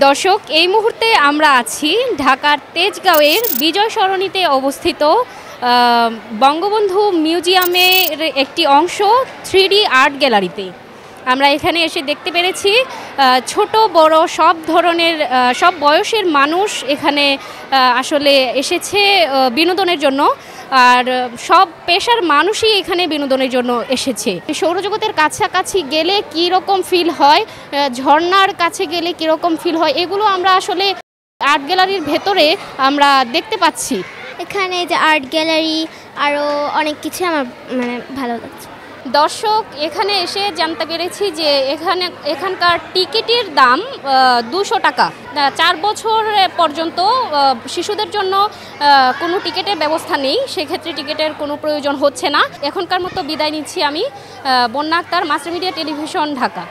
দর্শক, এই মুহূর্তে আমরা আছি ঢাকার তেজগাঁওয়ের বিজয় সরণিতে অবস্থিত বঙ্গবন্ধু মিউজিয়ামের একটি অংশ 3D আর্ট গ্যালারিতে। আমরা এখানে এসে দেখতে পেরেছি ছোট বড় সব ধরনের সব বয়সের মানুষ এখানে আসলে এসেছে বিনোদনের জন্য, আর সব পেশার মানুষই এখানে বিনোদনের জন্য এসেছে। সৌরজগতের কাছাকাছি গেলে কী রকম ফিল হয়, ঝর্ণার কাছে গেলে কীরকম ফিল হয়, এগুলো আমরা আসলে আর্ট গ্যালারির ভেতরে আমরা দেখতে পাচ্ছি। এখানে যে আর্ট গ্যালারি আরও অনেক কিছু আমার ভালো লাগছে। দর্শক, এখানে এসে জানতে পেরেছি যে এখানকার টিকিটের দাম 200 টাকা। 4 বছর পর্যন্ত শিশুদের জন্য কোনো টিকিটের ব্যবস্থা নেই, সেক্ষেত্রে টিকিটের কোনো প্রয়োজন হচ্ছে না। এখনকার মতো বিদায় নিচ্ছি আমি। Bonna Akter, mass media television, Dhaka.